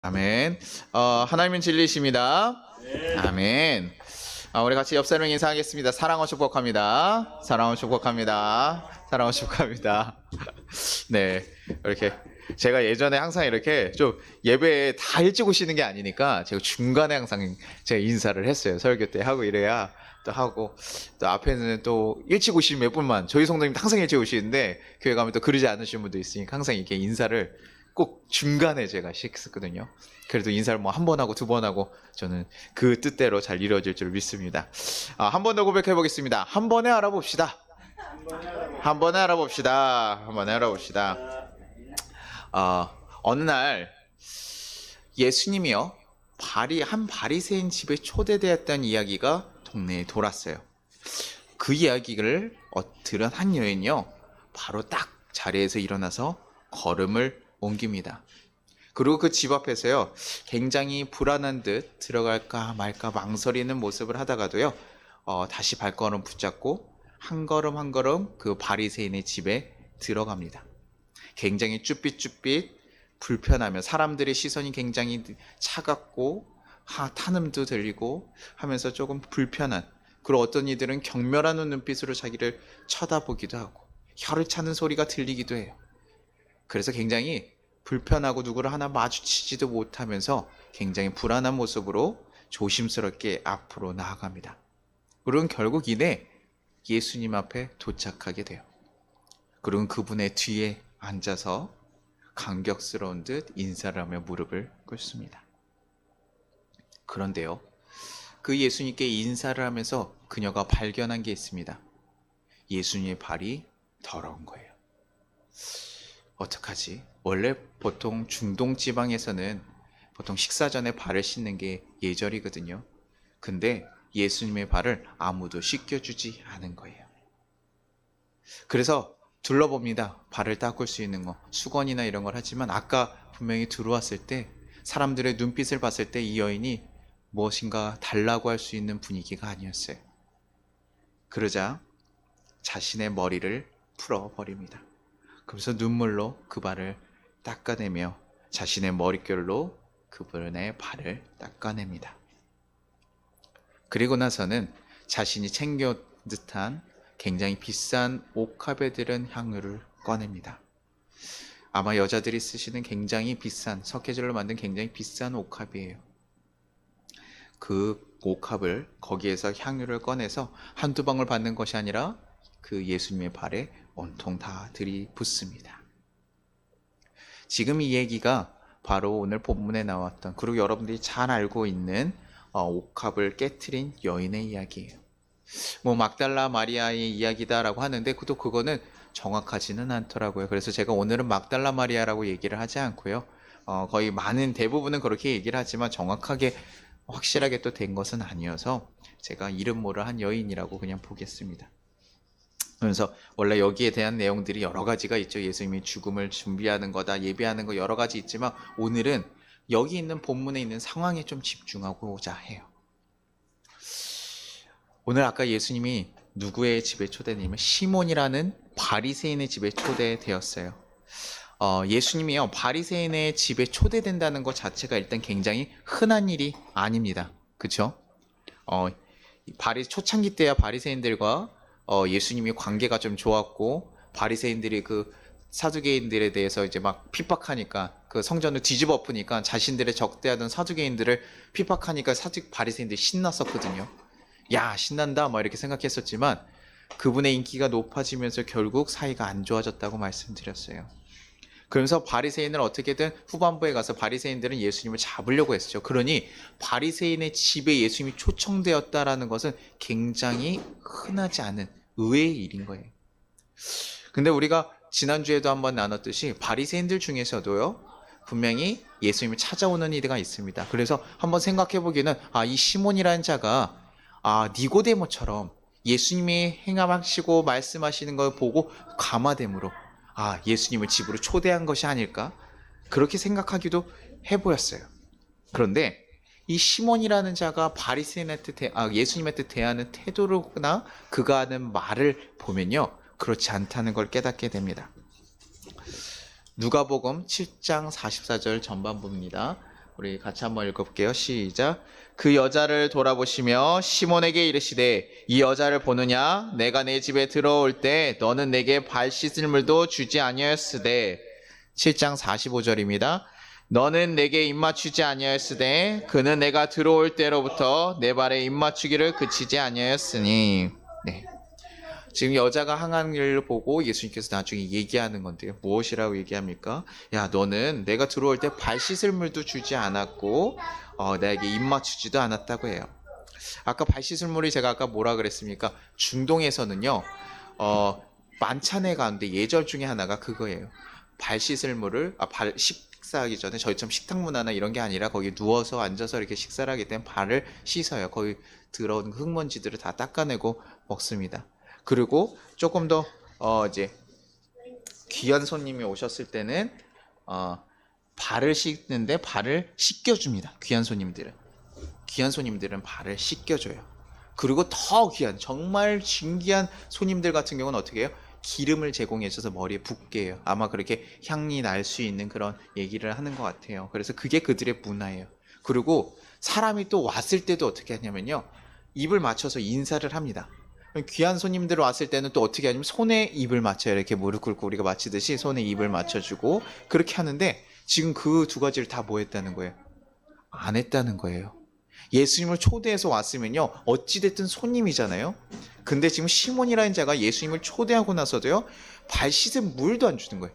아멘. 하나님은 진리이십니다. 아멘. 우리 같이 옆 사람 인사하겠습니다. 사랑하고 축복합니다. 사랑하고 축복합니다. 사랑하고 축복합니다. 네, 이렇게 제가 예전에 항상 이렇게 좀 예배에 다 일찍 오시는 게 아니니까 제가 중간에 항상 제가 인사를 했어요. 설교 때 하고 이래야 또 하고, 또 앞에는 또 일찍 오시는 몇 분만, 저희 성도님 항상 일찍 오시는데 교회 가면 또 그러지 않으신 분도 있으니까 항상 이렇게 인사를 꼭 중간에 제가 했었거든요. 그래도 인사를 뭐 한 번 하고 두 번 하고 저는 그 뜻대로 잘 이루어질 줄 믿습니다. 한 번 더 고백해 보겠습니다. 한 번에 알아봅시다. 한 번에 알아봅시다. 한 번에 알아봅시다. 어느 날 예수님이요, 한 바리새인 집에 초대되었다는 이야기가 동네에 돌았어요. 그 이야기를 들은 한 여인이요, 바로 딱 자리에서 일어나서 걸음을 옮깁니다. 그리고 그 집 앞에서요, 굉장히 불안한 듯 들어갈까 말까 망설이는 모습을 하다가도요, 다시 발걸음 붙잡고 한 걸음 한 걸음 그 바리새인의 집에 들어갑니다. 굉장히 쭈삣쭈삣 불편하며 사람들의 시선이 굉장히 차갑고 탄음도 들리고 하면서 조금 불편한, 그리고 어떤 이들은 경멸하는 눈빛으로 자기를 쳐다보기도 하고 혀를 차는 소리가 들리기도 해요. 그래서 굉장히 불편하고 누구를 하나 마주치지도 못하면서 굉장히 불안한 모습으로 조심스럽게 앞으로 나아갑니다. 그리고 결국 이내 예수님 앞에 도착하게 돼요. 그리고 그분의 뒤에 앉아서 감격스러운 듯 인사를 하며 무릎을 꿇습니다. 그런데요, 그 예수님께 인사를 하면서 그녀가 발견한 게 있습니다. 예수님의 발이 더러운 거예요. 어떡하지? 원래 보통 중동 지방에서는 보통 식사 전에 발을 씻는 게 예절이거든요. 근데 예수님의 발을 아무도 씻겨주지 않은 거예요. 그래서 둘러봅니다. 발을 닦을 수 있는 거, 수건이나 이런 걸 하지만 아까 분명히 들어왔을 때 사람들의 눈빛을 봤을 때 이 여인이 무엇인가 달라고 할 수 있는 분위기가 아니었어요. 그러자 자신의 머리를 풀어버립니다. 그래서 눈물로 그 발을 닦아내며 자신의 머릿결로 그분의 발을 닦아냅니다. 그리고 나서는 자신이 챙겨 듯한 굉장히 비싼 옥합에 들은 향유를 꺼냅니다. 아마 여자들이 쓰시는 굉장히 비싼, 석회질로 만든 굉장히 비싼 옥합이에요. 그 옥합을 거기에서 향유를 꺼내서 한두 방울 받는 것이 아니라 그 예수님의 발에 온통 다 들이붓습니다. 지금 이 얘기가 바로 오늘 본문에 나왔던, 그리고 여러분들이 잘 알고 있는 옥합을 깨트린 여인의 이야기예요. 뭐 막달라 마리아의 이야기다라고 하는데 그거는 정확하지는 않더라고요. 그래서 제가 오늘은 막달라 마리아라고 얘기를 하지 않고요, 거의 많은 대부분은 그렇게 얘기를 하지만 정확하게 확실하게 또 된 것은 아니어서 제가 이름 모를 한 여인이라고 그냥 보겠습니다. 그래서 원래 여기에 대한 내용들이 여러 가지가 있죠. 예수님이 죽음을 준비하는 거다, 예배하는 거 여러 가지 있지만 오늘은 여기 있는 본문에 있는 상황에 좀 집중하고자 해요. 오늘 아까 예수님이 누구의 집에 초대되냐면 시몬이라는 바리새인의 집에 초대되었어요. 예수님이요, 바리새인의 집에 초대된다는 것 자체가 일단 굉장히 흔한 일이 아닙니다. 그렇죠? 초창기 때야 바리새인들과 예수님이 관계가 좀 좋았고, 바리새인들이 그 사두개인들에 대해서 이제 막 핍박하니까, 그 성전을 뒤집어 엎으니까 자신들의 적대하던 사두개인들을 핍박하니까 바리새인들이 신났었거든요. 야, 신난다 막 이렇게 생각했었지만 그분의 인기가 높아지면서 결국 사이가 안 좋아졌다고 말씀드렸어요. 그러면서 바리새인을 어떻게든 후반부에 가서 바리새인들은 예수님을 잡으려고 했죠. 그러니 바리새인의 집에 예수님이 초청되었다라는 것은 굉장히 흔하지 않은 의외의 일인 거예요. 근데 우리가 지난주에도 한번 나눴듯이 바리새인들 중에서도요, 분명히 예수님을 찾아오는 이들가 있습니다. 그래서 한번 생각해 보기는, 이 시몬이라는 자가 니고데모처럼 예수님이 행함하시고 말씀하시는 걸 보고 감화됨으로 예수님을 집으로 초대한 것이 아닐까, 그렇게 생각하기도 해보였어요. 그런데 이 시몬이라는 자가 바리새인한테 예수님한테 대하는 태도로나 그가 하는 말을 보면요, 그렇지 않다는 걸 깨닫게 됩니다. 누가복음 7장 44절 전반부입니다. 우리 같이 한번 읽어볼게요. 시작. 그 여자를 돌아보시며 시몬에게 이르시되 이 여자를 보느냐? 내가 내 집에 들어올 때 너는 내게 발 씻을 물도 주지 아니하였으되 7장 45절입니다. 너는 내게 입맞추지 아니하였으되 그는 내가 들어올 때로부터 내 발에 입맞추기를 그치지 아니하였으니. 네. 지금 여자가 항한 일을 보고 예수님께서 나중에 얘기하는 건데요. 무엇이라고 얘기합니까? 야, 너는 내가 들어올 때 발 씻을 물도 주지 않았고 나에게 입 맞추지도 않았다고 해요. 아까 발 씻을 물이 제가 아까 뭐라 그랬습니까? 중동에서는요. 만찬에 가운데 예절 중에 하나가 그거예요. 발 씻을 물을 식사하기 전에 저희처럼 식탁 문화나 이런 게 아니라 거기 누워서 앉아서 이렇게 식사를 하기 때문에 발을 씻어요. 거기 들어온 흙먼지들을 다 닦아내고 먹습니다. 그리고 조금 더 이제 귀한 손님이 오셨을 때는 발을 씻는데 발을 씻겨줍니다. 귀한 손님들은 발을 씻겨줘요. 그리고 더 귀한 정말 신기한 손님들 같은 경우는 어떻게 해요? 기름을 제공해줘서 머리에 붓게 해요. 아마 그렇게 향이 날 수 있는 그런 얘기를 하는 것 같아요. 그래서 그게 그들의 문화예요. 그리고 사람이 또 왔을 때도 어떻게 하냐면요, 입을 맞춰서 인사를 합니다. 귀한 손님들 왔을 때는 또 어떻게 하냐면 손에 입을 맞춰요. 이렇게 무릎 꿇고 우리가 마치듯이 손에 입을 맞춰주고 그렇게 하는데, 지금 그 두 가지를 다 뭐 했다는 거예요? 안 했다는 거예요. 예수님을 초대해서 왔으면요, 어찌됐든 손님이잖아요. 근데 지금 시몬이라는 자가 예수님을 초대하고 나서도요, 발 씻은 물도 안 주는 거예요.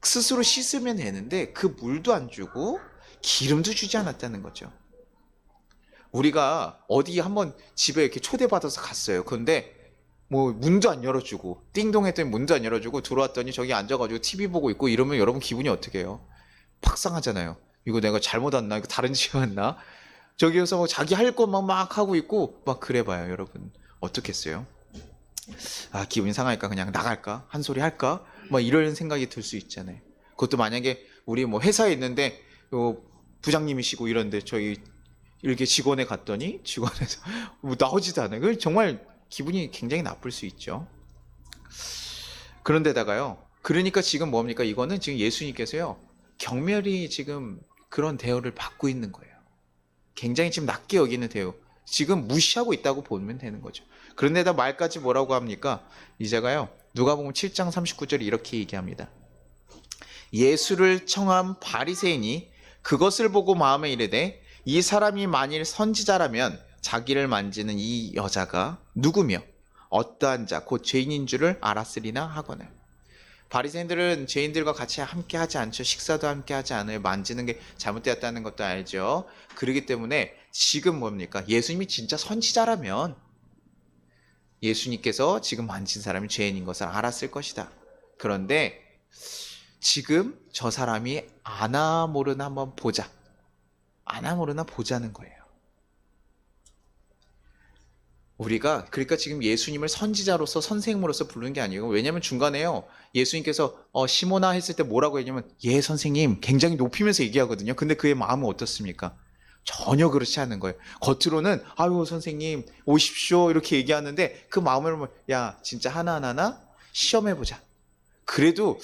스스로 씻으면 되는데 그 물도 안 주고 기름도 주지 않았다는 거죠. 우리가 어디 한번 집에 이렇게 초대받아서 갔어요. 그런데 뭐 문도 안 열어주고, 띵동 했더니 문도 안 열어주고 들어왔더니 저기 앉아가지고 TV 보고 있고 이러면 여러분 기분이 어떻게 해요? 팍상하잖아요. 이거 내가 잘못 왔나? 이거 다른 집에 왔나? 저기에서 뭐 자기 할 것만 막 하고 있고 막 그래봐요. 여러분 어떻겠어요? 기분이 상하니까 그냥 나갈까? 한 소리 할까? 막 이런 생각이 들 수 있잖아요. 그것도 만약에 우리 뭐 회사에 있는데 부장님이시고 이런데 저희 이렇게 직원에 갔더니 직원에서 뭐 나오지도 않아요. 그 정말 기분이 굉장히 나쁠 수 있죠. 그런데다가요, 그러니까 지금 뭡니까? 이거는 지금 예수님께서요, 경멸이 지금 그런 대우를 받고 있는 거예요. 굉장히 지금 낮게 여기는 대우, 지금 무시하고 있다고 보면 되는 거죠. 그런데다 말까지 뭐라고 합니까? 이제가요, 누가복음 7장 39절에 이렇게 얘기합니다. 예수를 청한 바리새인이 그것을 보고 마음에 이르되 이 사람이 만일 선지자라면 자기를 만지는 이 여자가 누구며 어떠한 자 곧 죄인인 줄을 알았으리나 하거늘. 바리새인들은 죄인들과 같이 함께 하지 않죠. 식사도 함께 하지 않아요. 만지는 게 잘못되었다는 것도 알죠. 그렇기 때문에 지금 뭡니까? 예수님이 진짜 선지자라면 예수님께서 지금 만진 사람이 죄인인 것을 알았을 것이다. 그런데 지금 저 사람이 아나 모르나 한번 보자. 아나 모르나 보자는 거예요. 우리가 그러니까 지금 예수님을 선지자로서 선생님으로서 부르는 게 아니고, 왜냐하면 중간에요, 예수님께서 시모나 했을 때 뭐라고 했냐면 예 선생님 굉장히 높이면서 얘기하거든요. 근데 그의 마음은 어떻습니까? 전혀 그렇지 않은 거예요. 겉으로는 아유 선생님 오십시오 이렇게 얘기하는데 그 마음을 야 진짜 하나하나 시험해보자. 그래도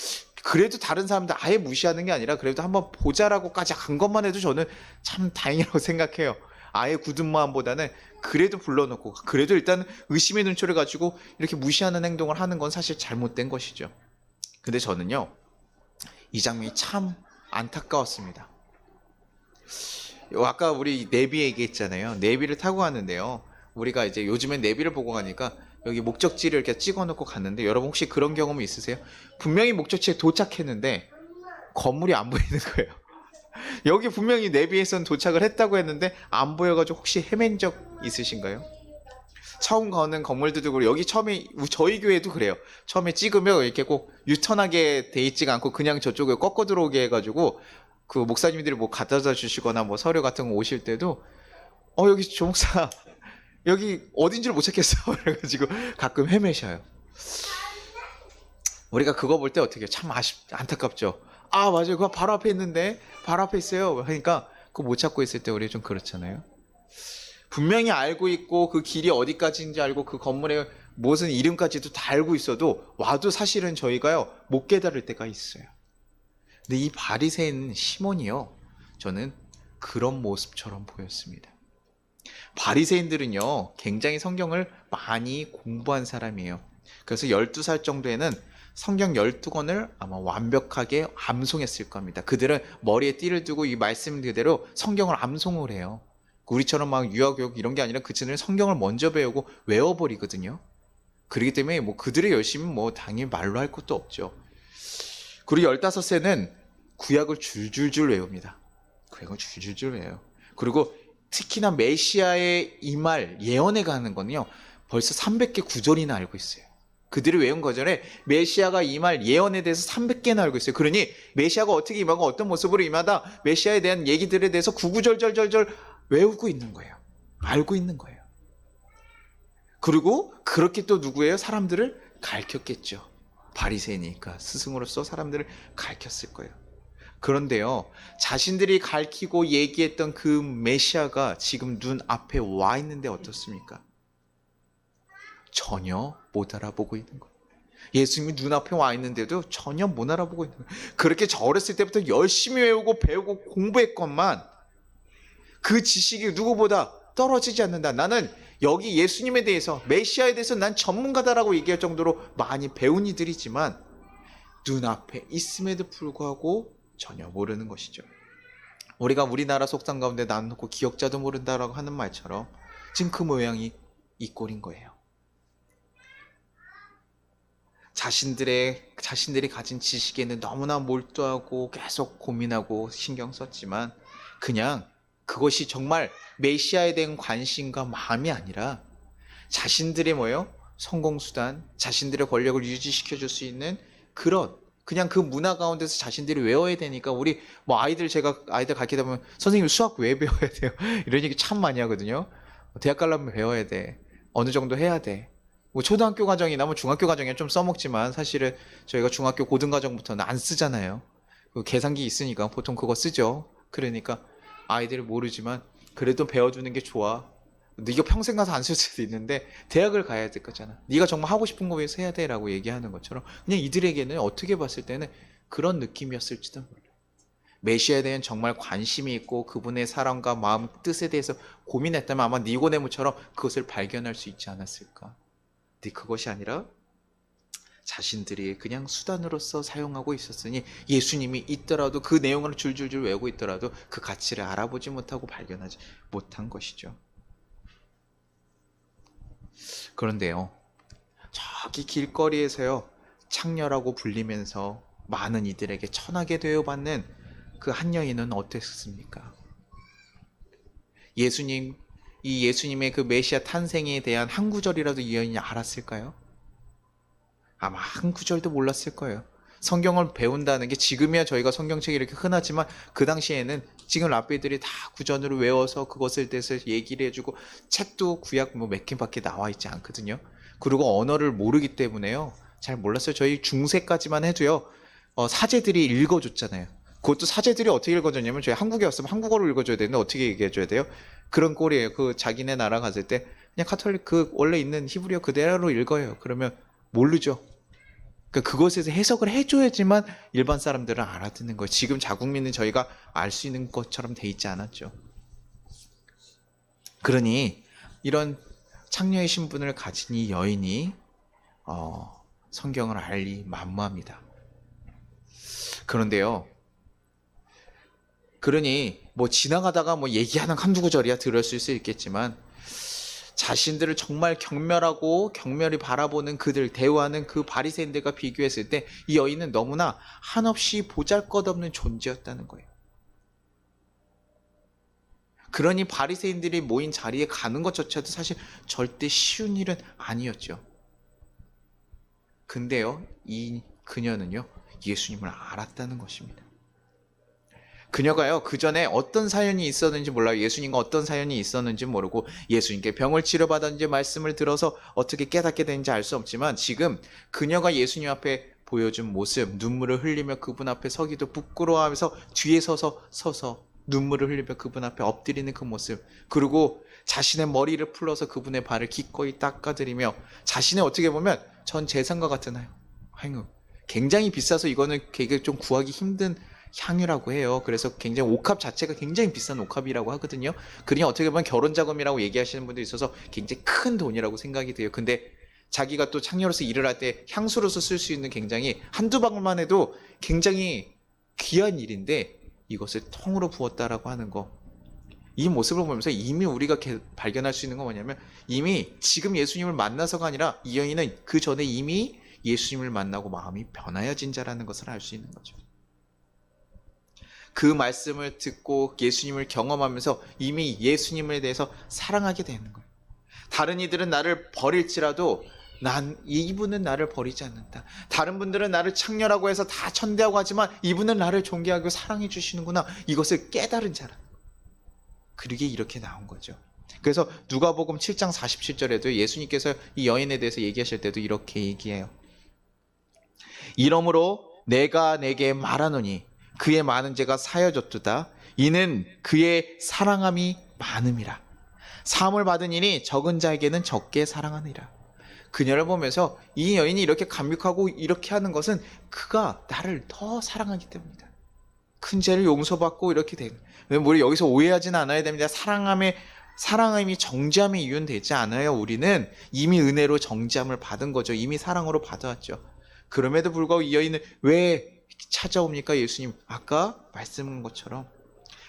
다른 사람들 아예 무시하는 게 아니라 그래도 한번 보자라고까지 한 것만 해도 저는 참 다행이라고 생각해요. 아예 굳은 마음보다는 그래도 불러놓고, 그래도 일단 의심의 눈초를 가지고 이렇게 무시하는 행동을 하는 건 사실 잘못된 것이죠. 근데 저는요, 이 장면이 참 안타까웠습니다. 아까 우리 내비 얘기했잖아요. 내비를 타고 가는데요, 우리가 이제 요즘엔 내비를 보고 가니까 여기 목적지를 이렇게 찍어놓고 갔는데, 여러분 혹시 그런 경험이 있으세요? 분명히 목적지에 도착했는데 건물이 안 보이는 거예요. 여기 분명히 내비에서는 도착을 했다고 했는데 안 보여가지고 혹시 헤맨 적 있으신가요? 처음 가는 건물들도 그렇고, 여기 처음에 저희 교회도 그래요. 처음에 찍으면 이렇게 꼭 유턴하게 돼 있지가 않고 그냥 저쪽에 꺾어 들어오게 해가지고, 그 목사님들이 뭐 갖다 주시거나 뭐 서류 같은 거 오실 때도 여기 조 목사 여기 어딘지를 못 찾겠어 그래가지고 가끔 헤매셔요. 우리가 그거 볼 때 어떻게 참 안타깝죠. 맞아요. 그거 바로 앞에 있는데, 바로 앞에 있어요. 하니까 그거 못 찾고 있을 때 우리 좀 그렇잖아요. 분명히 알고 있고 그 길이 어디까지인지 알고 그 건물의 무슨 이름까지도 다 알고 있어도 와도 사실은 저희가요 못 깨달을 때가 있어요. 근데 이 바리새인 시몬이요, 저는 그런 모습처럼 보였습니다. 바리새인들은요, 굉장히 성경을 많이 공부한 사람이에요. 그래서 12살 정도에는 성경 12권을 아마 완벽하게 암송했을 겁니다. 그들은 머리에 띠를 두고 이 말씀 그대로 성경을 암송을 해요. 우리처럼 막 유아교육 이런 게 아니라 그들은 성경을 먼저 배우고 외워버리거든요. 그렇기 때문에 뭐 그들의 열심은 뭐 당연히 말로 할 것도 없죠. 그리고 15세는 구약을 줄줄줄 외웁니다. 구약을 줄줄줄 외워요. 그리고 특히나 메시아의 임할 예언에 가는 거는요, 벌써 300개 구절이나 알고 있어요. 그들이 외운 거전에 메시아가 임할 예언에 대해서 300개나 알고 있어요. 그러니 메시아가 어떻게 임하고 어떤 모습으로 임하다, 메시아에 대한 얘기들에 대해서 구구절절절절 외우고 있는 거예요. 알고 있는 거예요. 그리고 그렇게 또 누구예요? 사람들을 가르쳤겠죠. 바리새인이니까 스승으로서 사람들을 가르쳤을 거예요. 그런데요, 자신들이 가르치고 얘기했던 그 메시아가 지금 눈앞에 와 있는데 어떻습니까? 전혀 못 알아보고 있는 거예요. 예수님이 눈앞에 와 있는데도 전혀 못 알아보고 있는 거예요. 그렇게 저 어렸을 때부터 열심히 외우고 배우고 공부했건만 그 지식이 누구보다 떨어지지 않는다. 나는 여기 예수님에 대해서, 메시아에 대해서 난 전문가다라고 얘기할 정도로 많이 배운 이들이지만 눈앞에 있음에도 불구하고 전혀 모르는 것이죠. 우리가 우리나라 속담 가운데 난 놓고 기억자도 모른다라고 하는 말처럼 지금 그 모양이 이 꼴인 거예요. 자신들이 가진 지식에는 너무나 몰두하고 계속 고민하고 신경 썼지만 그냥 그것이 정말 메시아에 대한 관심과 마음이 아니라 자신들의 성공수단, 자신들의 권력을 유지시켜줄 수 있는 그냥 그 문화 가운데서 자신들이 외워야 되니까 우리 제가 아이들 가르치다 보면 선생님 수학 왜 배워야 돼요? 이런 얘기 참 많이 하거든요. 대학 가려면 배워야 돼. 어느 정도 해야 돼. 초등학교 과정이나 중학교 과정에 좀 써먹지만 사실은 저희가 중학교 고등과정부터는 안 쓰잖아요. 계산기 있으니까 보통 그거 쓰죠. 그러니까 아이들이 모르지만 그래도 배워두는 게 좋아. 네가 평생 가서 안 쓸 수도 있는데 대학을 가야 될 거잖아. 네가 정말 하고 싶은 거 위해서 해야 돼 라고 얘기하는 것처럼 그냥 이들에게는 어떻게 봤을 때는 그런 느낌이었을지도 몰라요. 메시아에 대한 정말 관심이 있고 그분의 사랑과 마음, 뜻에 대해서 고민했다면 아마 니고데모처럼 그것을 발견할 수 있지 않았을까. 근데 그것이 아니라 자신들이 그냥 수단으로서 사용하고 있었으니 예수님이 있더라도 그 내용을 줄줄줄 외우고 있더라도 그 가치를 알아보지 못하고 발견하지 못한 것이죠. 그런데요, 저기 길거리에서요, 창녀라고 불리면서 많은 이들에게 천하게 대우받는 그 한 여인은 어땠습니까? 예수님의 그 메시아 탄생에 대한 한 구절이라도 이 여인이 알았을까요? 아마 한 구절도 몰랐을 거예요. 성경을 배운다는 게 지금이야 저희가 성경책이 이렇게 흔하지만 그 당시에는 지금 랍비들이 다 구전으로 외워서 그것에 대해서 얘기를 해주고 책도 구약 몇 개밖에 나와 있지 않거든요. 그리고 언어를 모르기 때문에요. 잘 몰랐어요. 저희 중세까지만 해도요. 사제들이 읽어줬잖아요. 그것도 사제들이 어떻게 읽어줬냐면 저희 한국에 왔으면 한국어로 읽어줘야 되는데 어떻게 얘기해줘야 돼요? 그런 꼴이에요. 그 자기네 나라 갔을 때 그냥 카톨릭 원래 있는 히브리어 그대로 읽어요. 그러면 모르죠. 그러니까 그것에서 해석을 해줘야지만 일반 사람들은 알아듣는 거예요. 지금 자국민은 저희가 알 수 있는 것처럼 돼 있지 않았죠. 그러니 이런 창녀의 신분을 가진 이 여인이 성경을 알리 만무합니다. 그런데요, 그러니 지나가다가 얘기하는 한두 구절이야 들었을 수 있겠지만 자신들을 정말 경멸히 바라보는 그들, 대우하는 그 바리새인들과 비교했을 때 이 여인은 너무나 한없이 보잘것없는 존재였다는 거예요. 그러니 바리새인들이 모인 자리에 가는 것조차도 사실 절대 쉬운 일은 아니었죠. 근데요, 그녀는요, 예수님을 알았다는 것입니다. 그녀가요, 그 전에 어떤 사연이 있었는지 몰라요. 예수님과 어떤 사연이 있었는지 모르고 예수님께 병을 치료받았는지 말씀을 들어서 어떻게 깨닫게 되는지 알 수 없지만 지금 그녀가 예수님 앞에 보여준 모습, 눈물을 흘리며 그분 앞에 서기도 부끄러워하면서 뒤에 서서 눈물을 흘리며 그분 앞에 엎드리는 그 모습, 그리고 자신의 머리를 풀러서 그분의 발을 기꺼이 닦아드리며 자신의 어떻게 보면 전 재산과 같은 행위, 굉장히 비싸서 이거는 되게 좀 구하기 힘든 향유라고 해요. 그래서 굉장히 옥합 자체가 굉장히 비싼 옥합이라고 하거든요. 그러니 어떻게 보면 결혼 자금이라고 얘기하시는 분도 있어서 굉장히 큰 돈이라고 생각이 돼요. 근데 자기가 또 창녀로서 일을 할 때 향수로서 쓸 수 있는 굉장히 한두 방울만 해도 굉장히 귀한 일인데 이것을 통으로 부었다라고 하는 거, 이 모습을 보면서 이미 우리가 발견할 수 있는 건 뭐냐면, 이미 지금 예수님을 만나서가 아니라 이 여인은 그 전에 이미 예수님을 만나고 마음이 변하여진 자라는 것을 알 수 있는 거죠. 그 말씀을 듣고 예수님을 경험하면서 이미 예수님에 대해서 사랑하게 되는 거예요. 다른 이들은 나를 버릴지라도 이분은 나를 버리지 않는다. 다른 분들은 나를 창녀라고 해서 다 천대하고 하지만 이분은 나를 존경하고 사랑해 주시는구나. 이것을 깨달은 자라. 그러게 이렇게 나온 거죠. 그래서 누가복음 7장 47절에도 예수님께서 이 여인에 대해서 얘기하실 때도 이렇게 얘기해요. 이러므로 내가 내게 말하노니 그의 많은 죄가 사여졌도다. 이는 그의 사랑함이 많음이라. 사함을 받은 이니 적은 자에게는 적게 사랑하느니라. 그녀를 보면서 이 여인이 이렇게 감격하고 이렇게 하는 것은 그가 나를 더 사랑하기 때문이다. 큰 죄를 용서받고 이렇게 되는. 우리 여기서 오해하지는 않아야 됩니다. 사랑함이 정죄함의 이유는 되지 않아요. 우리는 이미 은혜로 정죄함을 받은 거죠. 이미 사랑으로 받아왔죠. 그럼에도 불구하고 이 여인은 왜 찾아옵니까? 예수님, 아까 말씀한 것처럼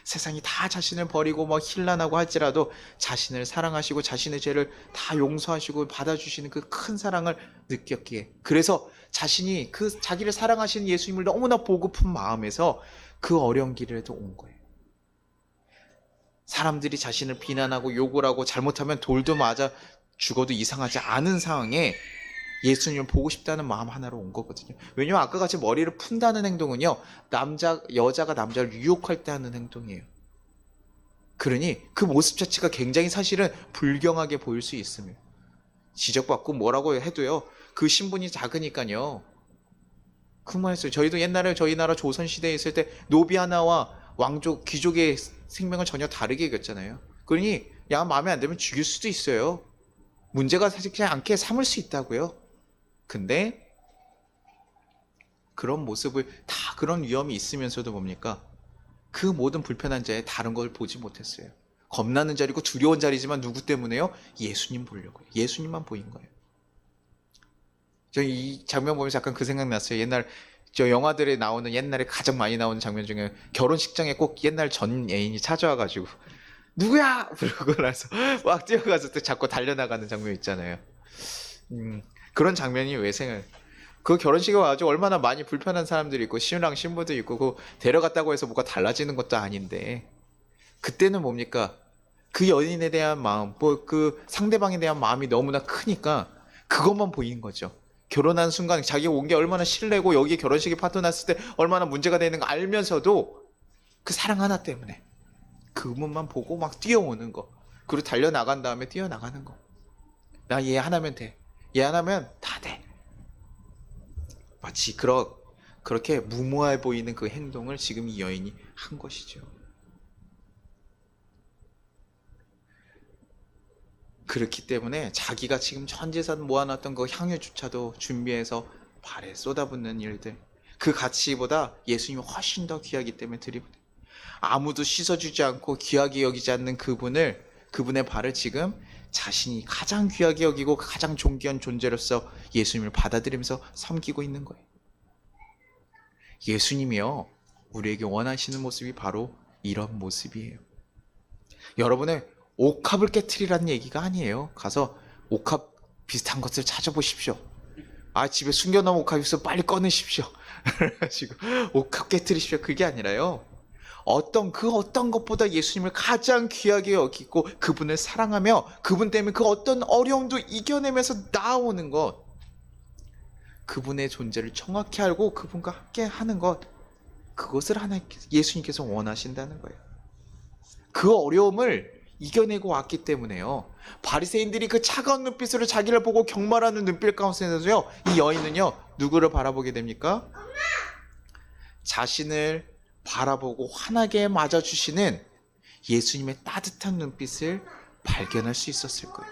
세상이 다 자신을 버리고 힐난하고 할지라도 자신을 사랑하시고 자신의 죄를 다 용서하시고 받아주시는 그 큰 사랑을 느꼈기에, 그래서 자신이 그 자기를 사랑하시는 예수님을 너무나 보고픈 마음에서 그 어려운 길에도 온 거예요. 사람들이 자신을 비난하고 욕을 하고 잘못하면 돌도 맞아 죽어도 이상하지 않은 상황에 예수님을 보고 싶다는 마음 하나로 온 거거든요. 왜냐하면 아까 같이 머리를 푼다는 행동은요, 여자가 남자를 유혹할 때 하는 행동이에요. 그러니 그 모습 자체가 굉장히 사실은 불경하게 보일 수 있으며, 지적받고 뭐라고 해도요, 그 신분이 작으니까요. 그만했어요. 저희도 옛날에 저희 나라 조선시대에 있을 때 노비 하나와 왕족, 귀족의 생명을 전혀 다르게 여겼잖아요. 그러니 야 마음에 안 들면 죽일 수도 있어요. 문제가 사실 그냥 않게 삼을 수 있다고요. 근데 그런 모습을 다 그런 위험이 있으면서도 뭡니까? 그 모든 불편한 자에 다른 걸 보지 못했어요. 겁나는 자리고 두려운 자리지만 누구 때문에요? 예수님 보려고요. 예수님만 보인 거예요. 저 이 장면 보면서 약간 그 생각 났어요. 옛날 저 영화들에 나오는, 옛날에 가장 많이 나오는 장면 중에 결혼식장에 꼭 옛날 전 애인이 찾아와가지고 누구야? 그러고 나서 막 뛰어가서 또 자꾸 달려나가는 장면 있잖아요. 그런 장면이 왜 그 결혼식에 와가지고 얼마나 많이 불편한 사람들이 있고 신랑 신부도 있고 그 데려갔다고 해서 뭐가 달라지는 것도 아닌데, 그때는 뭡니까? 그 연인에 대한 마음, 그 상대방에 대한 마음이 너무나 크니까 그것만 보이는 거죠. 결혼한 순간 자기가 온 게 얼마나 실례고 여기 결혼식에 파토 났을 때 얼마나 문제가 되는 거 알면서도 그 사랑 하나 때문에 그분만 보고 막 뛰어오는 거, 그리고 달려나간 다음에 뛰어나가는 거. 나 얘 하나면 돼. 얘 하나면 다 돼. 마치 그렇게 무모해 보이는 그 행동을 지금 이 여인이 한 것이죠. 그렇기 때문에 자기가 지금 전 재산 모아놨던 그 향유조차도 준비해서 발에 쏟아붓는 일들, 그 가치보다 예수님이 훨씬 더 귀하기 때문에 드리고, 아무도 씻어주지 않고 귀하게 여기지 않는 그분의 발을 지금 자신이 가장 귀하게 여기고 가장 존귀한 존재로서 예수님을 받아들이면서 섬기고 있는 거예요. 예수님이요, 우리에게 원하시는 모습이 바로 이런 모습이에요. 여러분의 옥합을 깨트리라는 얘기가 아니에요. 가서 옥합 비슷한 것을 찾아보십시오. 집에 숨겨놓은 옥합이 있어 빨리 꺼내십시오. 그래가지고 옥합 깨트리십시오. 그게 아니라요, 어떤 것보다 예수님을 가장 귀하게 여기고 그분을 사랑하며 그분 때문에 그 어떤 어려움도 이겨내면서 나아오는 것, 그분의 존재를 정확히 알고 그분과 함께 하는 것, 그것을 예수님께서 원하신다는 거예요. 그 어려움을 이겨내고 왔기 때문에요, 바리새인들이 그 차가운 눈빛으로 자기를 보고 경멸하는 눈빛 가운데서요, 이 여인은요 누구를 바라보게 됩니까? 자신을 바라보고 환하게 맞아주시는 예수님의 따뜻한 눈빛을 발견할 수 있었을 거예요.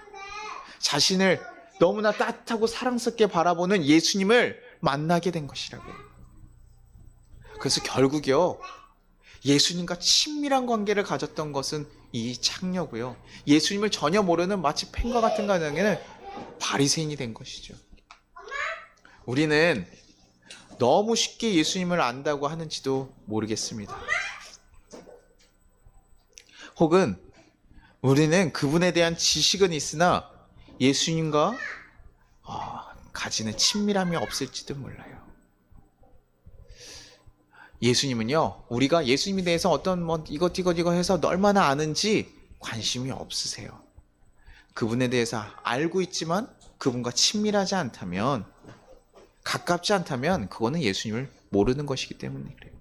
자신을 너무나 따뜻하고 사랑스럽게 바라보는 예수님을 만나게 된 것이라고요. 그래서 결국요, 예수님과 친밀한 관계를 가졌던 것은 이 창녀고요. 예수님을 전혀 모르는 마치 펜과 같은 가정에는 바리새인이 된 것이죠. 우리는 너무 쉽게 예수님을 안다고 하는지도 모르겠습니다. 혹은 우리는 그분에 대한 지식은 있으나 예수님과 가지는 친밀함이 없을지도 몰라요. 예수님은요, 우리가 예수님에 대해서 어떤 이것 해서 얼마나 아는지 관심이 없으세요. 그분에 대해서 알고 있지만 그분과 친밀하지 않다면, 가깝지 않다면 그거는 예수님을 모르는 것이기 때문에 그래요.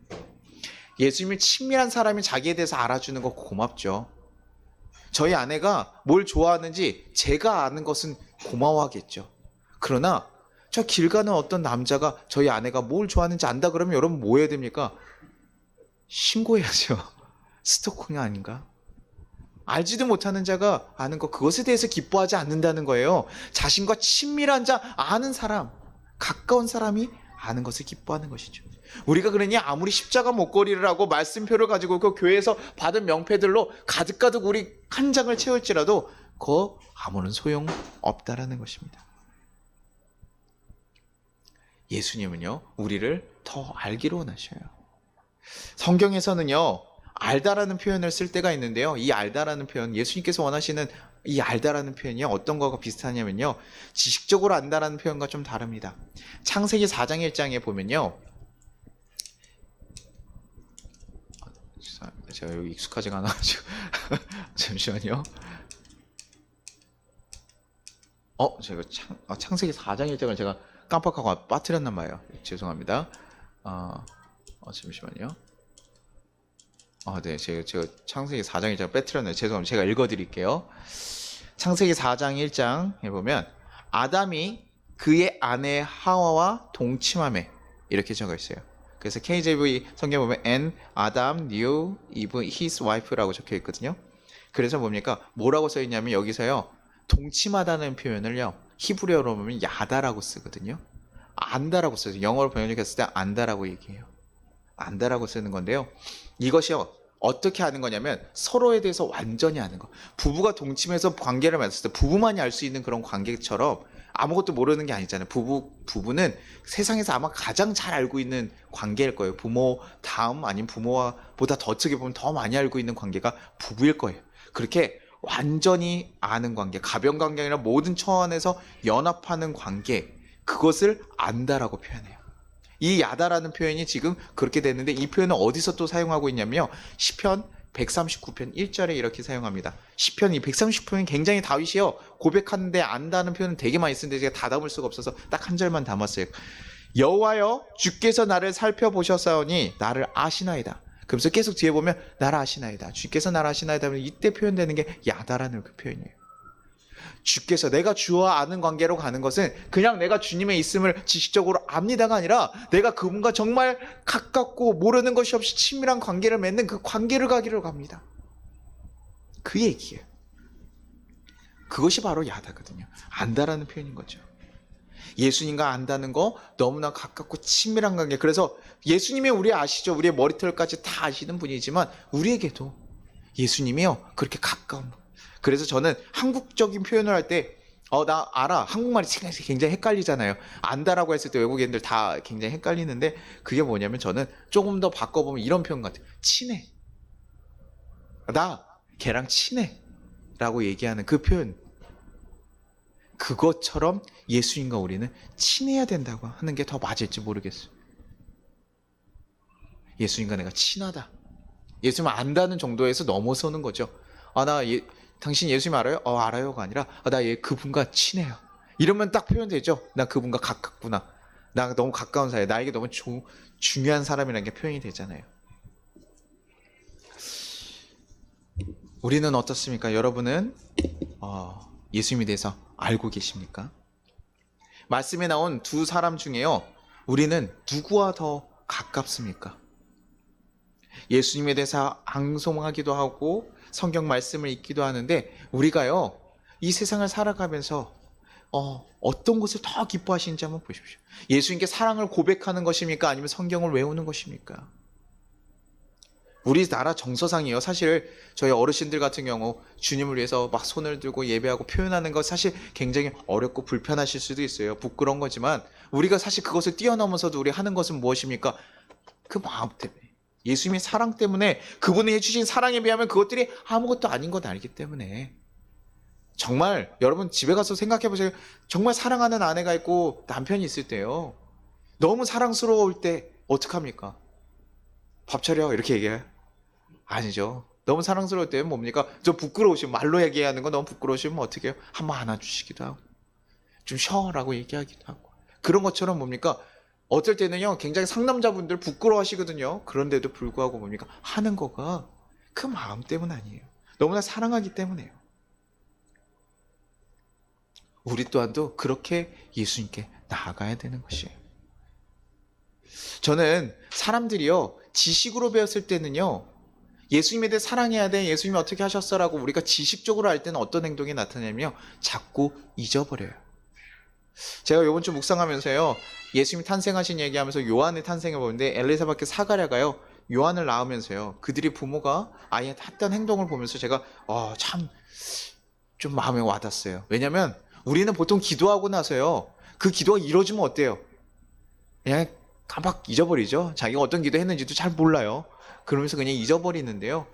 예수님을 친밀한 사람이 자기에 대해서 알아주는 거 고맙죠. 저희 아내가 뭘 좋아하는지 제가 아는 것은 고마워하겠죠. 그러나 저 길 가는 어떤 남자가 저희 아내가 뭘 좋아하는지 안다 그러면 여러분 뭐 해야 됩니까? 신고해야죠. 스토킹 아닌가? 알지도 못하는 자가 아는 것, 그것에 대해서 기뻐하지 않는다는 거예요. 자신과 친밀한 자, 아는 사람, 가까운 사람이 아는 것을 기뻐하는 것이죠. 우리가 그러니 아무리 십자가 목걸이를 하고 말씀표를 가지고 그 교회에서 받은 명패들로 가득가득 우리 한 장을 채울지라도 그거 아무런 소용 없다라는 것입니다. 예수님은요, 우리를 더 알기를 원하셔요. 성경에서는요, 알다라는 표현을 쓸 때가 있는데요, 이 알다라는 표현, 예수님께서 원하시는 이 알다라는 표현이 어떤 거가 비슷하냐면요, 지식적으로 안다라는 표현과 좀 다릅니다. 창세기 4장 1장에 보면요, 제가 여기 익숙하지가 않아가지고 잠시만요. 제가 창세기 4장 1장을 제가 깜빡하고 빠뜨렸단 말이에요. 죄송합니다. 잠시만요. 네, 제가 창세기 4장 1장 빼뜨렸네요. 죄송합니다. 제가 읽어드릴게요. 창세기 4장 1장에 보면 아담이 그의 아내 하와와 동침하매 이렇게 적어 있어요. 그래서 KJV 성경 보면 and Adam knew Eve his wife라고 적혀 있거든요. 그래서 뭡니까? 뭐라고 써 있냐면 여기서요, 동침하다는 표현을요, 히브리어로 보면 야다라고 쓰거든요. 안다라고 써요. 영어로 번역했을 때 안다라고 얘기해요. 안다라고 쓰는 건데요, 이것이요, 어떻게 하는 거냐면 서로에 대해서 완전히 아는 거. 부부가 동침해서 관계를 맺었을 때 부부만이 알 수 있는 그런 관계처럼 아무것도 모르는 게 아니잖아요. 부부는 세상에서 아마 가장 잘 알고 있는 관계일 거예요. 부모 다음, 아니면 부모와 보다 더 어떻게 보면 더 많이 알고 있는 관계가 부부일 거예요. 그렇게 완전히 아는 관계, 가변 관계가 아니라 모든 처원에서 연합하는 관계, 그것을 안다라고 표현해요. 이 야다라는 표현이 지금 그렇게 됐는데, 이 표현은 어디서 또 사용하고 있냐면요, 시편 139편 1절에 이렇게 사용합니다. 시편 이 139편은 굉장히 다윗이요, 고백하는데 안다는 표현은 되게 많이 쓰는데 제가 다 담을 수가 없어서 딱 한 절만 담았어요. 여호와여, 주께서 나를 살펴보셨사오니 나를 아시나이다. 그러면서 계속 뒤에 보면 나를 아시나이다, 주께서 나를 아시나이다 하면 이때 표현되는 게 야다라는 그 표현이에요. 주께서, 내가 주와 아는 관계로 가는 것은 그냥 내가 주님의 있음을 지식적으로 압니다가 아니라 내가 그분과 정말 가깝고 모르는 것이 없이 친밀한 관계를 맺는 그 관계를 가기를 갑니다. 그 얘기예요. 그것이 바로 야다거든요. 안다라는 표현인 거죠. 예수님과 안다는 거, 너무나 가깝고 친밀한 관계. 그래서 예수님이 우리 아시죠? 우리의 머리털까지 다 아시는 분이지만 우리에게도 예수님이요, 그렇게 가까운 분. 그래서 저는 한국적인 표현을 할 때 나 알아, 한국말이 굉장히 헷갈리잖아요. 안다라고 했을 때 외국인들 다 굉장히 헷갈리는데, 그게 뭐냐면 저는 조금 더 바꿔보면 이런 표현 같아요. 친해. 나 걔랑 친해 라고 얘기하는 그 표현, 그것처럼 예수님과 우리는 친해야 된다고 하는 게 더 맞을지 모르겠어요. 예수님과 내가 친하다, 예수님을 안다는 정도에서 넘어서는 거죠. 당신 예수님 알아요? 알아요가 아니라 나 그분과 친해요. 이러면 딱 표현되죠. 나 그분과 가깝구나, 나 너무 가까운 사이, 나에게 너무 중요한 사람이라는 게 표현이 되잖아요. 우리는 어떻습니까? 여러분은 예수님에 대해서 알고 계십니까? 말씀에 나온 두 사람 중에요, 우리는 누구와 더 가깝습니까? 예수님에 대해서 앙송하기도 하고 성경 말씀을 읽기도 하는데, 우리가요, 이 세상을 살아가면서 어떤 것을 더 기뻐하시는지 한번 보십시오. 예수님께 사랑을 고백하는 것입니까? 아니면 성경을 외우는 것입니까? 우리나라 정서상이요. 사실 저희 어르신들 같은 경우 주님을 위해서 막 손을 들고 예배하고 표현하는 것 사실 굉장히 어렵고 불편하실 수도 있어요. 부끄러운 거지만 우리가 사실 그것을 뛰어넘어서도 우리 하는 것은 무엇입니까? 그 마음 때문에. 예수님의 사랑 때문에, 그분이 해주신 사랑에 비하면 그것들이 아무것도 아닌 것 알기 때문에. 정말 여러분 집에 가서 생각해 보세요. 정말 사랑하는 아내가 있고 남편이 있을 때요. 너무 사랑스러울 때 어떡합니까? 밥 차려 이렇게 얘기해요? 아니죠. 너무 사랑스러울 때는 뭡니까? 좀 부끄러우시면, 말로 얘기하는 거 너무 부끄러우시면 어떻게 해요? 한번 안아주시기도 하고 좀 쉬어라고 얘기하기도 하고. 그런 것처럼 뭡니까? 어떨 때는요 굉장히 상남자분들 부끄러워하시거든요. 그런데도 불구하고 뭡니까? 하는 거가 그 마음 때문 아니에요. 너무나 사랑하기 때문에요. 우리 또한도 그렇게 예수님께 나아가야 되는 것이에요. 저는 사람들이요 지식으로 배웠을 때는요 예수님에 대해 사랑해야 돼, 예수님이 어떻게 하셨어라고 우리가 지식적으로 알 때는 어떤 행동이 나타나냐면 자꾸 잊어버려요. 제가 이번 주 묵상하면서요 예수님이 탄생하신 얘기하면서 요한의 탄생을 보는데 엘리사벳과 사가랴가요 요한을 낳으면서요 그들이 부모가 아이한테 했던 행동을 보면서 제가 참 좀 마음에 와닿았어요. 왜냐면 우리는 보통 기도하고 나서요 그 기도가 이루어지면 어때요? 그냥 깜빡 잊어버리죠. 자기가 어떤 기도 했는지도 잘 몰라요. 그러면서 그냥 잊어버리는데요.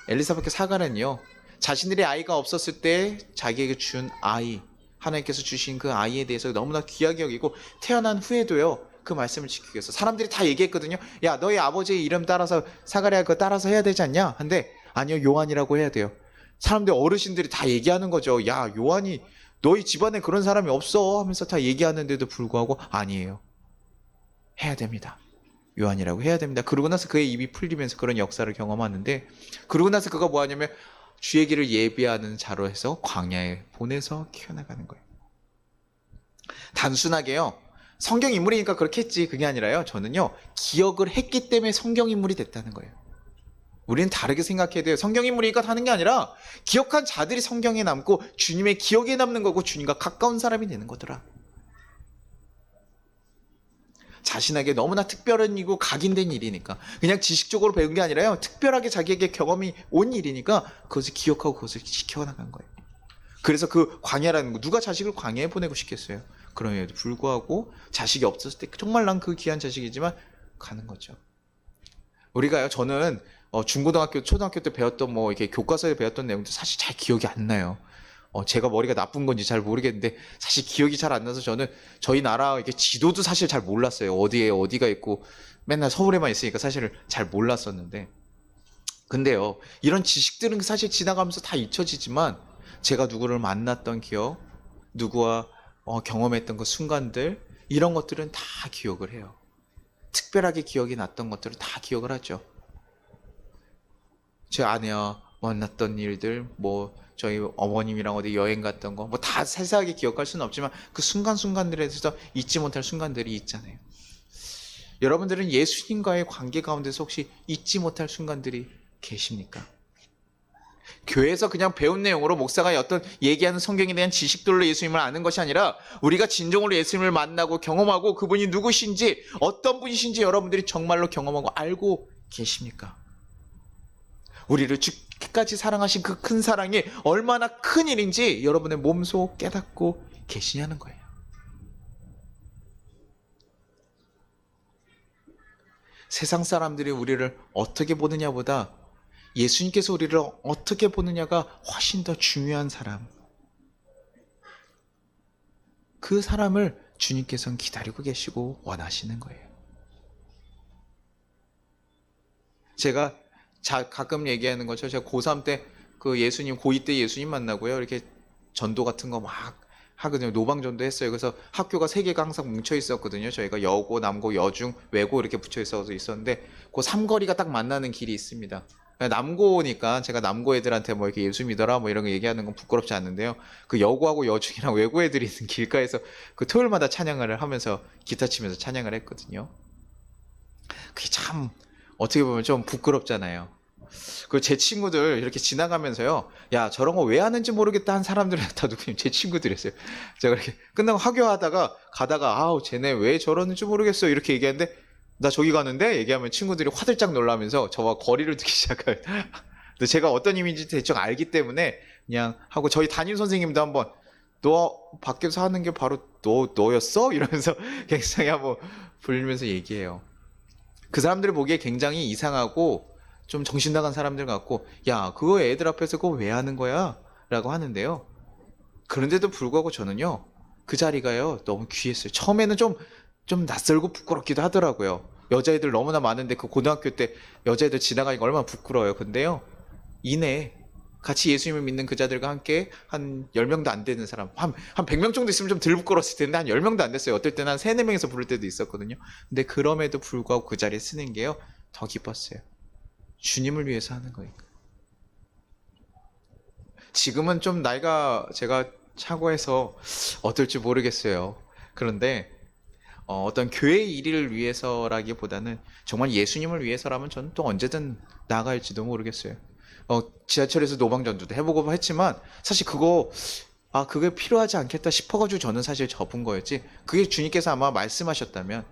엘리사벳과 사가랴는요 자신들의 아이가 없었을 때 자기에게 준 아이, 하나님께서 주신 그 아이에 대해서 너무나 귀하게 여기고 태어난 후에도요 그 말씀을 지키기 위해서 사람들이 다 얘기했거든요. 야, 너희 아버지의 이름 따라서 사가랴 그거 따라서 해야 되지 않냐? 근데 아니요, 요한이라고 해야 돼요. 사람들 어르신들이 다 얘기하는 거죠. 야, 요한이 너희 집안에 그런 사람이 없어 하면서 다 얘기하는데도 불구하고 아니에요. 해야 됩니다. 요한이라고 해야 됩니다. 그러고 나서 그의 입이 풀리면서 그런 역사를 경험하는데, 그러고 나서 그가 뭐 하냐면 주의 길을 예비하는 자로 해서 광야에 보내서 키워나가는 거예요. 단순하게요 성경 인물이니까 그렇게 했지 그게 아니라요 저는요 기억을 했기 때문에 성경 인물이 됐다는 거예요. 우리는 다르게 생각해야 돼요. 성경 인물이니까 하는 게 아니라 기억한 자들이 성경에 남고 주님의 기억에 남는 거고 주님과 가까운 사람이 되는 거더라. 자신에게 너무나 특별한 일이고 각인된 일이니까, 그냥 지식적으로 배운 게 아니라요 특별하게 자기에게 경험이 온 일이니까 그것을 기억하고 그것을 지켜나간 거예요. 그래서 그 광야라는 거, 누가 자식을 광야에 보내고 싶겠어요. 그럼에도 불구하고 자식이 없었을 때 정말 난 그 귀한 자식이지만 가는 거죠. 우리가요 저는 중고등학교 초등학교 때 배웠던 뭐 이렇게 교과서에 배웠던 내용도 사실 잘 기억이 안 나요. 제가 머리가 나쁜 건지 잘 모르겠는데 사실 기억이 잘 안 나서 저는 저희 나라 이렇게 지도도 사실 잘 몰랐어요. 어디에 어디가 있고 맨날 서울에만 있으니까 사실 잘 몰랐었는데, 근데요 이런 지식들은 사실 지나가면서 다 잊혀지지만 제가 누구를 만났던 기억, 누구와 경험했던 그 순간들, 이런 것들은 다 기억을 해요. 특별하게 기억이 났던 것들은 다 기억을 하죠. 제 아내와 만났던 일들, 뭐 저희 어머님이랑 어디 여행 갔던 거, 뭐 다 세세하게 기억할 수는 없지만 그 순간순간들에 대해서 잊지 못할 순간들이 있잖아요. 여러분들은 예수님과의 관계 가운데서 혹시 잊지 못할 순간들이 계십니까? 교회에서 그냥 배운 내용으로 목사가 어떤 얘기하는 성경에 대한 지식들로 예수님을 아는 것이 아니라 우리가 진정으로 예수님을 만나고 경험하고 그분이 누구신지 어떤 분이신지 여러분들이 정말로 경험하고 알고 계십니까? 우리를 죽기까지 사랑하신 그 큰 사랑이 얼마나 큰 일인지 여러분의 몸소 깨닫고 계시냐는 거예요. 세상 사람들이 우리를 어떻게 보느냐보다 예수님께서 우리를 어떻게 보느냐가 훨씬 더 중요한 사람, 그 사람을 주님께서는 기다리고 계시고 원하시는 거예요. 제가 가끔 얘기하는 거죠. 제가 고3 때 그 예수님, 고2 때 예수님 만나고요 이렇게 전도 같은 거 막 하거든요. 노방전도 했어요. 그래서 학교가 3개가 항상 뭉쳐 있었거든요. 저희가 여고, 남고, 여중, 외고 이렇게 붙여 있어서 있었는데 그 삼거리가 딱 만나는 길이 있습니다. 남고니까 제가 남고 애들한테 뭐 이렇게 예수 믿어라 뭐 이런 거 얘기하는 건 부끄럽지 않는데요. 그 여고하고 여중이랑 외고 애들이 있는 길가에서 그 토요일마다 찬양을 하면서 기타 치면서 찬양을 했거든요. 그게 참 어떻게 보면 좀 부끄럽잖아요. 그 제 친구들 이렇게 지나가면서요, 야 저런 거 왜 하는지 모르겠다 한 사람들은 다 누구님 제 친구들이었어요. 제가 이렇게 끝나고 하교하다가 가다가 아우 쟤네 왜 저러는지 모르겠어 이렇게 얘기하는데, 나 저기 가는데 얘기하면 친구들이 화들짝 놀라면서 저와 거리를 두기 시작해요. 근데 제가 어떤 이미인지 대충 알기 때문에 그냥 하고, 저희 담임 선생님도 한번 너 밖에서 하는 게 바로 너였어? 이러면서 굉장히 한번 불리면서 얘기해요. 그 사람들이 보기에 굉장히 이상하고 좀 정신 나간 사람들 같고, 야 그거 애들 앞에서 그거 왜 하는 거야? 라고 하는데요. 그런데도 불구하고 저는요, 그 자리가요 너무 귀했어요. 처음에는 좀 낯설고 부끄럽기도 하더라고요. 여자애들 너무나 많은데, 그 고등학교 때 여자애들 지나가니까 얼마나 부끄러워요. 근데요, 이내 같이 예수님을 믿는 그 자들과 함께 한 10명도 안 되는 사람, 한 100명 정도 있으면 좀 덜 부끄러웠을 텐데 한 10명도 안 됐어요. 어떨 때는 한 3, 4명에서 부를 때도 있었거든요. 근데 그럼에도 불구하고 그 자리에 쓰는 게요 더 기뻤어요. 주님을 위해서 하는 거니까. 지금은 좀 나이가 제가 차고 해서 어떨지 모르겠어요. 그런데 어떤 교회 일을 위해서라기보다는 정말 예수님을 위해서라면 저는 또 언제든 나아갈지도 모르겠어요. 지하철에서 노방전도도 해보고 했지만 사실 그게 필요하지 않겠다 싶어가지고 저는 사실 접은 거였지, 그게 주님께서 아마 말씀하셨다면,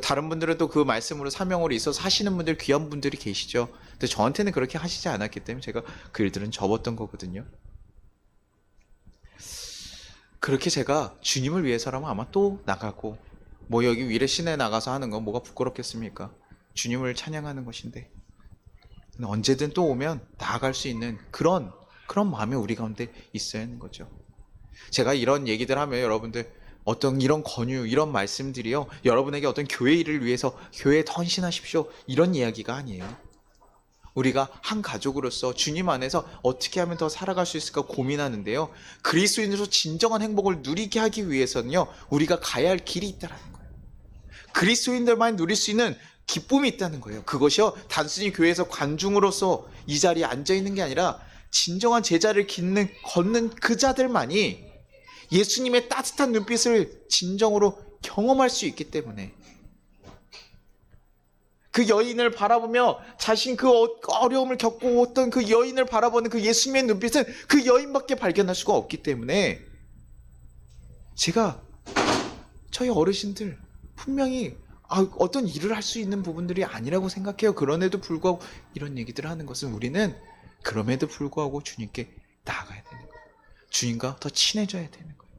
다른 분들은 또 그 말씀으로 사명으로 있어서 하시는 분들, 귀한 분들이 계시죠. 근데 저한테는 그렇게 하시지 않았기 때문에 제가 그 일들은 접었던 거거든요. 그렇게 제가 주님을 위해서라면 아마 또 나가고, 뭐 여기 위례 시내에 나가서 하는 건 뭐가 부끄럽겠습니까? 주님을 찬양하는 것인데, 언제든 또 오면 나아갈 수 있는 그런 마음이 우리 가운데 있어야 하는 거죠. 제가 이런 얘기들 하면 여러분들 어떤 이런 권유, 이런 말씀들이요, 여러분에게 어떤 교회 일을 위해서 교회에 헌신하십시오 이런 이야기가 아니에요. 우리가 한 가족으로서 주님 안에서 어떻게 하면 더 살아갈 수 있을까 고민하는데요, 그리스도인으로서 진정한 행복을 누리게 하기 위해서는요, 우리가 가야 할 길이 있다는 거예요. 그리스도인들만 누릴 수 있는 기쁨이 있다는 거예요. 그것이요 단순히 교회에서 관중으로서 이 자리에 앉아있는 게 아니라 진정한 제자를 걷는 그 자들만이 예수님의 따뜻한 눈빛을 진정으로 경험할 수 있기 때문에, 그 여인을 바라보며 자신 그 어려움을 겪고 어떤 그 여인을 바라보는 그 예수님의 눈빛은 그 여인밖에 발견할 수가 없기 때문에, 제가 저희 어르신들 분명히 어떤 일을 할 수 있는 부분들이 아니라고 생각해요. 그런데도 불구하고 이런 얘기들을 하는 것은, 우리는 그럼에도 불구하고 주님께 나아가야 되는 거예요. 주님과 더 친해져야 되는 거예요.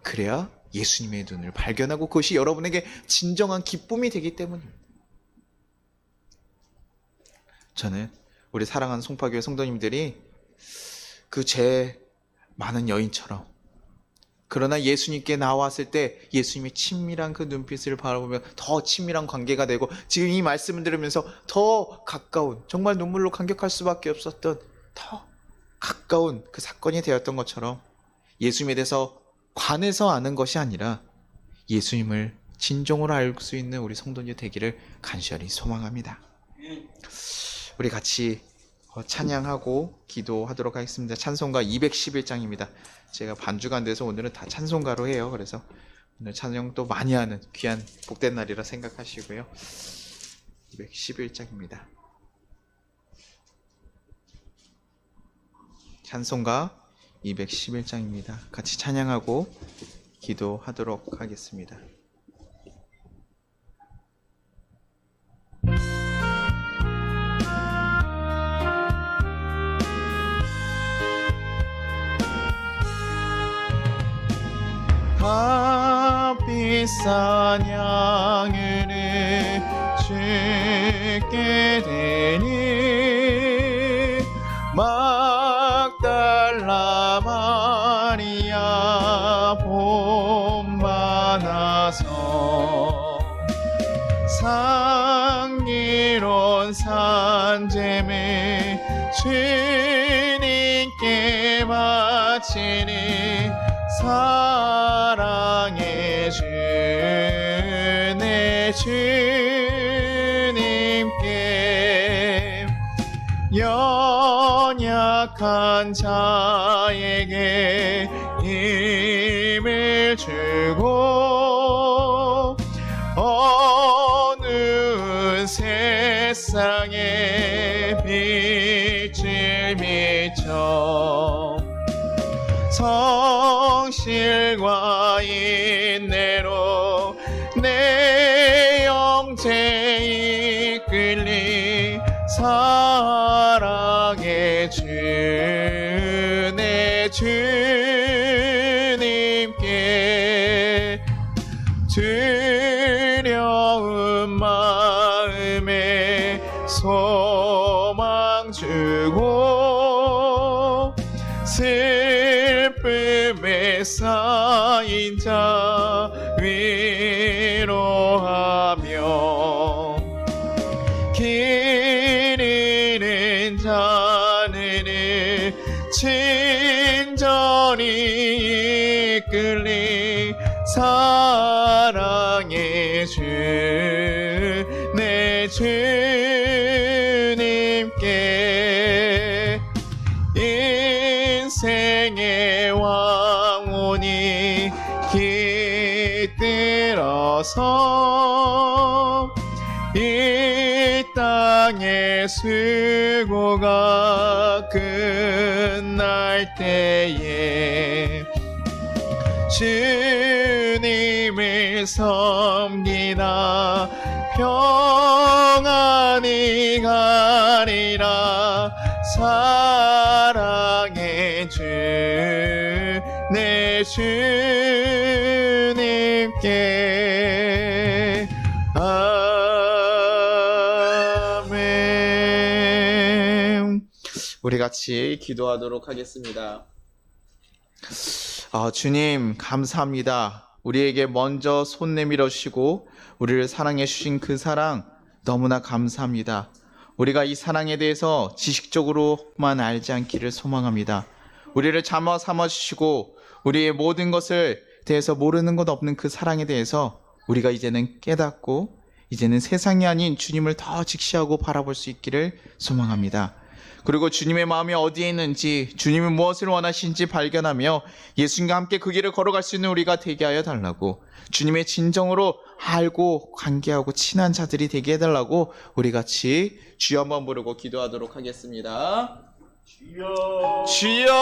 그래야 예수님의 눈을 발견하고 그것이 여러분에게 진정한 기쁨이 되기 때문입니다. 저는 우리 사랑하는 송파교회 성도님들이 그 제 많은 여인처럼, 그러나 예수님께 나왔을 때 예수님의 친밀한 그 눈빛을 바라보며 더 친밀한 관계가 되고, 지금 이 말씀을 들으면서 더 가까운, 정말 눈물로 감격할 수밖에 없었던 더 가까운 그 사건이 되었던 것처럼, 예수님에 대해서 관해서 아는 것이 아니라 예수님을 진정으로 알 수 있는 우리 성도님 되기를 간절히 소망합니다. 우리 같이 찬양하고 기도하도록 하겠습니다. 찬송가 211장입니다. 제가 반주가 안 돼서 오늘은 다 찬송가로 해요. 그래서 오늘 찬양 또 많이 하는 귀한 복된 날이라 생각하시고요. 211장입니다. 찬송가 211장입니다. 같이 찬양하고 기도하도록 하겠습니다. 값비싼 양을 주게 되니 막달라 마리아 본받아서 상기로운 산재물 주님께 바치니 사랑해 주네 주님께 연약한 자에게 힘을 주고 어느 세상 세상에 빛을 비춰 성실과 인내로 내 영체 이끌리 사랑의 주 내 주님께 두려운 마음에 소망 주고 슬픔에 쌓인 자 위로하며 길 잃은 자들을 친절히 이끌리 사랑의 주 내 주님께 인생의 왕원이 깃들어서 이 땅의 수고가 끝날 때에 주님을 섬기나 평안히 가리라 사랑의 주 내 주님께 아멘. 우리 같이 기도하도록 하겠습니다. 주님 감사합니다. 우리에게 먼저 손 내밀어 주시고 우리를 사랑해 주신 그 사랑 너무나 감사합니다. 우리가 이 사랑에 대해서 지식적으로만 알지 않기를 소망합니다. 우리를 삼아 주시고 우리의 모든 것을 대해서 모르는 것 없는 그 사랑에 대해서 우리가 이제는 깨닫고 이제는 세상이 아닌 주님을 더 직시하고 바라볼 수 있기를 소망합니다. 그리고 주님의 마음이 어디에 있는지 주님이 무엇을 원하시는지 발견하며 예수님과 함께 그 길을 걸어갈 수 있는 우리가 되게 하여 달라고, 주님의 진정으로 알고 관계하고 친한 자들이 되게 해달라고 우리 같이 주여 한번 부르고 기도하도록 하겠습니다. 주여 주여.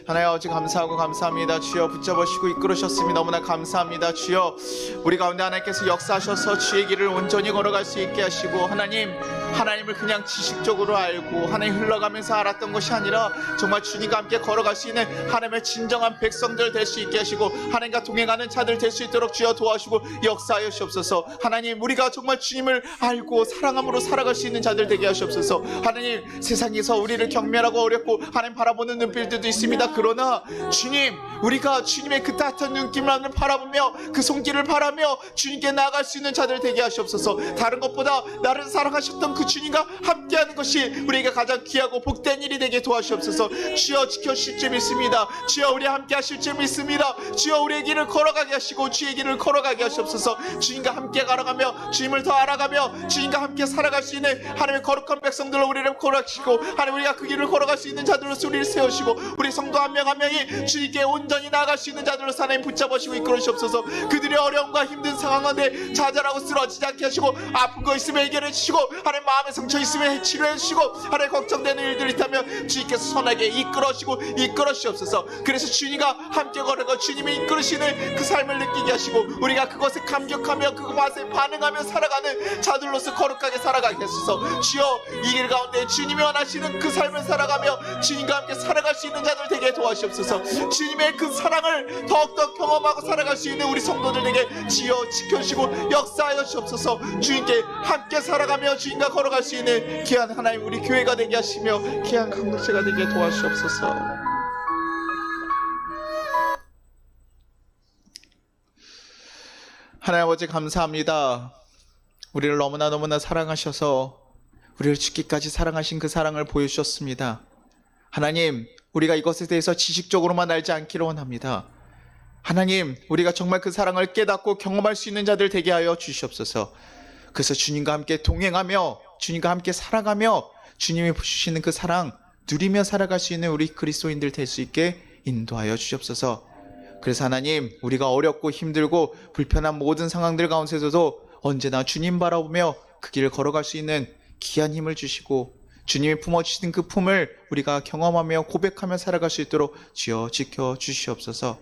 하나님 아버지 감사하고 감사합니다. 주여 붙잡으시고 이끌으셨으니 너무나 감사합니다. 주여 우리 가운데 하나님께서 역사하셔서 주의 길을 온전히 걸어갈 수 있게 하시고 하나님을 그냥 지식적으로 알고 하나님 흘러가면서 알았던 것이 아니라 정말 주님과 함께 걸어갈 수 있는 하나님의 진정한 백성들 될 수 있게 하시고 하나님과 동행하는 자들 될 수 있도록 주여 도와주시고 역사하여 주옵소서. 하나님 우리가 정말 주님을 알고 사랑함으로 살아갈 수 있는 자들 되게 하시옵소서. 하나님 세상에서 우리를 경멸하고 어렵고 하나님 바라보는 눈빛들도 있습니다. 그러나 주님 우리가 주님의 그 따뜻한 눈길만을 바라보며 그 손길을 바라며 주님께 나아갈 수 있는 자들 되게 하시옵소서. 다른 것보다 나를 사랑하셨던 그 주님과 함께하는 것이 우리에게 가장 귀하고 복된 일이 되게 도와주옵소서. 주여 지켜주실 줄 믿습니다. 주여 우리와 함께 하실 줄 믿습니다. 주여 우리의 길을 걸어가게 하시고 주의 길을 걸어가게 하시옵소서. 주님과 함께 걸어가며 주님을 더 알아가며 주님과 함께 살아갈 수 있는 하나님의 거룩한 백성들로 우리를 걸어가시고 하나님 우리가 그 길을 걸어갈 수 있는 자들로서 우리를 세우시고 우리 성도 한 명 한 명이 주님께 온전히 나아갈 수 있는 자들로서 하나님 붙잡으시고 이끌으시옵소서. 그들의 어려움과 힘든 상황 가운데 좌절하고 쓰러지지 않게 하시고 아픈 거 있으면 해결해 주시고 하나님 마음의 상처 있으면 치료해 주시고 하나님 걱정되는 일들이 있다면 주님께서 선하게 이끌어 주시옵소서. 그래서 주님과 함께 걸어가 주님이 이끌으시는 그 삶을 느끼게 하시고 우리가 그것에 감격하며 그것에 반응하며 살아가는 자들로서 거룩하게 살아가게 하소서. 주여 이 길 가운데 주님이 원하시는 그 삶을 살아가며 주님과 함께 살아갈 수 있는 자들 되게 도와주옵소서. 주님의 그 사랑을 더욱더 경험하고 살아갈 수 있는 우리 성도들에게 주여 지켜주시고 역사하여 주옵소서. 주님께 함께 살아가며 주님과 걸어갈 수 있는 귀한 하나님 우리 교회가 되게 하시며 귀한 공동체가 되게 도와주옵소서. 하나님 아버지 감사합니다. 우리를 너무나 사랑하셔서 우리를 죽기까지 사랑하신 그 사랑을 보여주셨습니다. 하나님 우리가 이것에 대해서 지식적으로만 알지 않기를 원합니다. 하나님 우리가 정말 그 사랑을 깨닫고 경험할 수 있는 자들 되게 하여 주시옵소서. 그래서 주님과 함께 동행하며 주님과 함께 살아가며 주님이 주시는 그 사랑 누리며 살아갈 수 있는 우리 그리스도인들 될 수 있게 인도하여 주시옵소서. 그래서 하나님, 우리가 어렵고 힘들고 불편한 모든 상황들 가운데서도 언제나 주님 바라보며 그 길을 걸어갈 수 있는 귀한 힘을 주시고 주님이 품어주신 그 품을 우리가 경험하며 고백하며 살아갈 수 있도록 주여 지켜주시옵소서.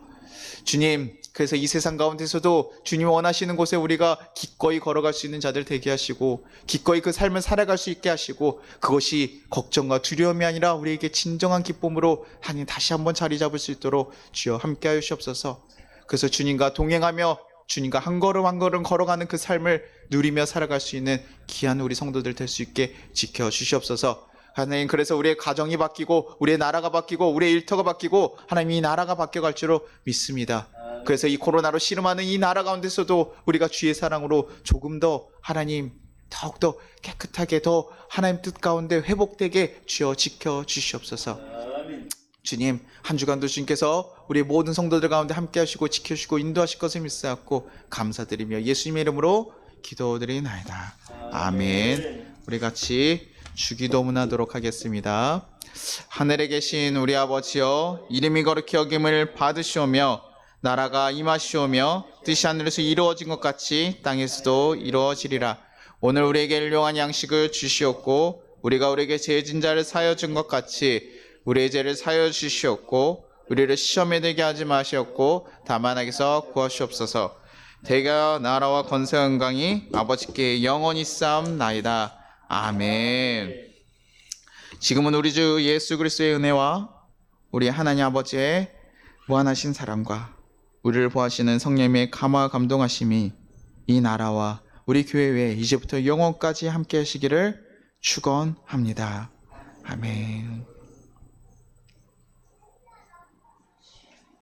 주님, 그래서 이 세상 가운데서도 주님이 원하시는 곳에 우리가 기꺼이 걸어갈 수 있는 자들 되게 하시고 기꺼이 그 삶을 살아갈 수 있게 하시고 그것이 걱정과 두려움이 아니라 우리에게 진정한 기쁨으로 하나님 다시 한번 자리 잡을 수 있도록 주여 함께 하여 주시옵소서. 그래서 주님과 동행하며 주님과 한 걸음 한 걸음 걸어가는 그 삶을 누리며 살아갈 수 있는 귀한 우리 성도들 될 수 있게 지켜주시옵소서. 하나님, 그래서 우리의 가정이 바뀌고 우리의 나라가 바뀌고 우리의 일터가 바뀌고 하나님 이 나라가 바뀌어갈 줄로 믿습니다. 그래서 이 코로나로 씨름하는 이 나라 가운데서도 우리가 주의 사랑으로 조금 더 하나님 더욱더 깨끗하게 더 하나님 뜻 가운데 회복되게 주여 지켜주시옵소서. 주님, 한 주간도 주님께서 우리 모든 성도들 가운데 함께 하시고 지켜주시고 인도하실 것을 믿사옵고 감사드리며 예수님의 이름으로 기도드리나이다. 아멘. 우리 같이 주기도문하도록 하겠습니다. 하늘에 계신 우리 아버지여, 이름이 거룩히 여김을 받으시오며 나라가 임하시오며 뜻이 하늘에서 이루어진 것 같이 땅에서도 이루어지리라. 오늘 우리에게 일용할 양식을 주시옵고 우리가 우리에게 죄진 자를 사하여 준 것 같이 우리의 죄를 사하여 주시옵고 우리를 시험에 들게 하지 마시옵고 다만 악에서 구하시옵소서. 대가 나라와 권세와 영광이 아버지께 영원히 쌓옵나이다. 아멘. 지금은 우리 주 예수 그리스도의 은혜와 우리 하나님 아버지의 무한하신 사랑과 우리를 보하시는 성령님의 감화 감동하심이 이 나라와 우리 교회 외에 이제부터 영원까지 함께 하시기를 축원합니다. 아멘.